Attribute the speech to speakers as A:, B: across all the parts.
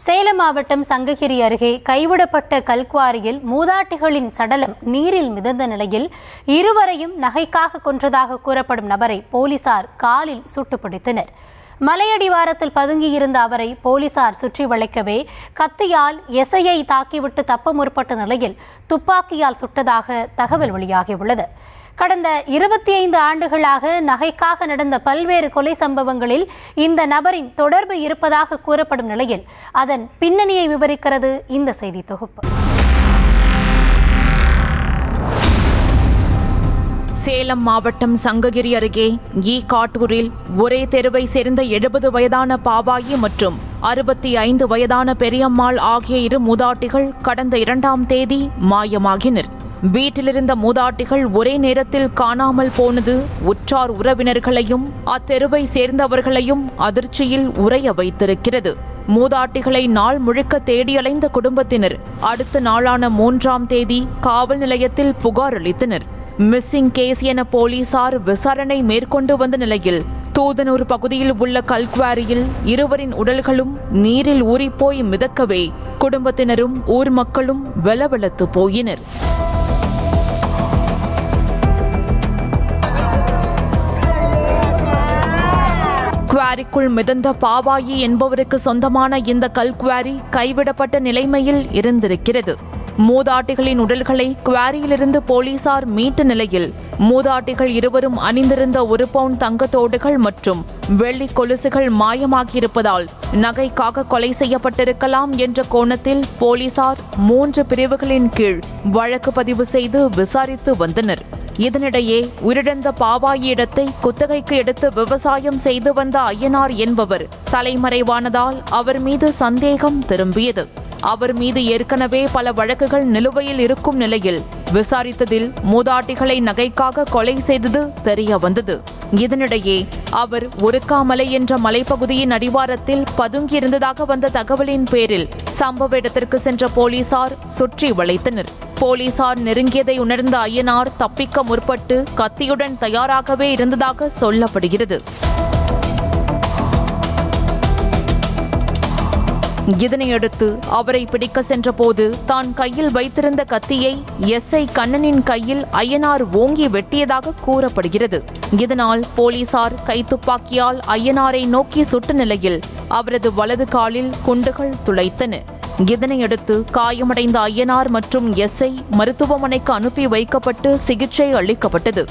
A: சேலம் மாவட்டம் சங்ககிரி அருகே கைவிடப்பட்ட கல்குவாரியில் மூதாட்டிகளின் சடலம் நீரில் மிதந்த நிலையில் இருவரையும் நகைக்காக கொன்றதாக கூறப்படும் நபரை போலீசார் காலில் சுட்டுப்பிடித்தனர். மலையடிவாரத்தில் பதுங்கியிருந்த அவரை போலீசார் சுற்றி வளைக்கவே கத்தியால் எசையை தாக்கிவிட்டு தப்ப முற்பட்ட நிலையில் துப்பாக்கியால் சுட்டதாக தகவல் வெளியாகியுள்ளது. கடந்த 25 ஆண்டுகளாக நகைக்காக நடந்த பல்வேறு கொலை சம்பவங்களில் இந்த நபரின் தொடர்பு இருப்பதாக கூறப்படும் நிலையில் அதன் பின்னணியை விவரிக்கிறது இந்த செய்தி தொகுப்பு.
B: சேலம் மாவட்டம் சங்ககிரி அருகே காட்டூரில் ஒரே தெருவை சேர்ந்த 70 வயதான பாபாயி மற்றும் 65 வயதான பெரியம்மாள் ஆகிய இரு மூதாட்டிகள் கடந்த 2ஆம் தேதி மாயமாகினர். வீட்டிலிருந்த மூதாட்டிகள் ஒரே நேரத்தில் காணாமல் போனது உற்றார் உறவினர்களையும் அத்தெருவை சேர்ந்தவர்களையும் அதிர்ச்சியில் உறைய வைத்திருக்கிறது. மூதாட்டிகளை நாள் முழுக்க தேடி அலைந்த குடும்பத்தினர் அடுத்த நாளான 3ஆம் தேதி காவல் நிலையத்தில் புகார் அளித்தனர். மிஸ்ஸிங் கேஸ் என போலீசார் விசாரணை மேற்கொண்டு வந்த நிலையில் தூதனூர் பகுதியில் உள்ள கல்குவாரியில் இருவரின் உடல்களும் நீரில் ஊறிப்போய் மிதக்கவே குடும்பத்தினரும் ஊர் மக்களும் வெலவெலத்து போயினர். குவாரிக்குள் மிதந்த பாபாயி என்பவருக்கு சொந்தமான இந்த கல்குவாரி கைவிடப்பட்ட நிலைமையில் இருந்திருக்கிறது. மூதாட்டிகளின் உடல்களை குவாரியிலிருந்து போலீசார் மீட்ட நிலையில் மூதாட்டிகள் இருவரும் அணிந்திருந்த 1 பவுன் தங்கத்தோடுகள் மற்றும் வெள்ளி கொலுசுகள் மாயமாகியிருப்பதால் நகைக்காக கொலை செய்யப்பட்டிருக்கலாம் என்ற கோணத்தில் போலீசார் 3 பிரிவுகளின் கீழ் வழக்கு பதிவு செய்து விசாரித்து வந்தனர். இதனிடையே உயிரிழந்த பாபாயி இடத்தை குத்தகைக்கு எடுத்து விவசாயம் செய்து வந்த ஐயனார் என்பவர் தலைமறைவானதால் அவர் மீது சந்தேகம் திரும்பியது. அவர் மீது ஏற்கனவே பல வழக்குகள் நிலுவையில் இருக்கும் நிலையில் விசாரித்ததில் மூதாட்டிகளை நகைக்காக கொலை செய்தது தெரிய வந்தது. இதனிடையே அவர் ஒருக்காமலை என்ற மலைப்பகுதியின் அடிவாரத்தில் பதுங்கியிருந்ததாக வந்த தகவலின் பேரில் சம்பவ இடத்திற்கு சென்ற போலீசார் சுற்றி வளைத்தனர். போலீசார் நெருங்கியதை உணர்ந்த ஐயனார் தப்பிக்க முற்பட்டு கத்தியுடன் தயாராகவே இருந்ததாக சொல்லப்படுகிறது. இதனையடுத்து அவரை பிடிக்க சென்றபோது தான் கையில் வைத்திருந்த கத்தியை எஸ்ஐ கண்ணனின் கையில் ஐயனார் ஓங்கி வெட்டியதாக கூறப்படுகிறது. இதனால் போலீசார் கைத்துப்பாக்கியால் ஐயனாரை நோக்கி சுட்ட நிலையில் அவரது வலது காலில் குண்டுகள் துளைத்தன. இதனையடுத்து காயமடைந்த ஐயனார் மற்றும் எஸ்ஐ மருத்துவமனைக்கு அனுப்பி வைக்கப்பட்டு சிகிச்சை அளிக்கப்பட்டது.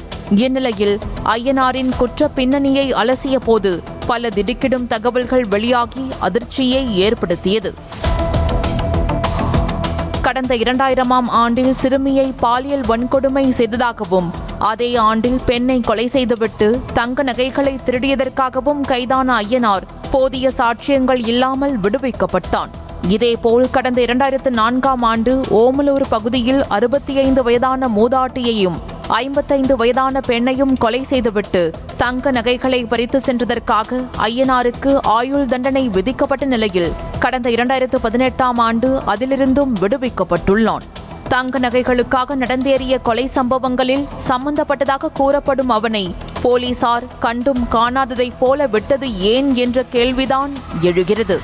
B: இந்நிலையில் ஐயனாரின் குற்ற பின்னணியை அலசிய போது பல திடுக்கிடும் தகவல்கள் வெளியாகி அதிர்ச்சியை ஏற்படுத்தியது. கடந்த 2000ஆம் ஆண்டில் சிறுமியை பாலியல் வன்கொடுமை செய்ததாகவும் அதே ஆண்டில் பெண்ணை கொலை செய்துவிட்டு தங்க நகைகளை திருடியதற்காகவும் கைதான ஐயனார் போதிய சாட்சியங்கள் இல்லாமல் விடுவிக்கப்பட்டான். இதேபோல் கடந்த 2004ஆம் ஆண்டு ஓமலூர் பகுதியில் 65 வயதான மூதாட்டியையும் 55 வயதான பெண்ணையும் கொலை செய்துவிட்டு தங்க நகைகளை பறித்து சென்றதற்காக ஐயனாருக்கு ஆயுள் தண்டனை விதிக்கப்பட்ட நிலையில் கடந்த 2018ஆம் ஆண்டு அதிலிருந்தும் விடுவிக்கப்பட்டுள்ளான். தங்க நகைகளுக்காக நடந்தேறிய கொலை சம்பவங்களில் சம்பந்தப்பட்டதாக கூறப்படும் அவனை போலீசார் கண்டும் காணாததைப் போல விட்டது ஏன் என்ற கேள்விதான் எழுகிறது.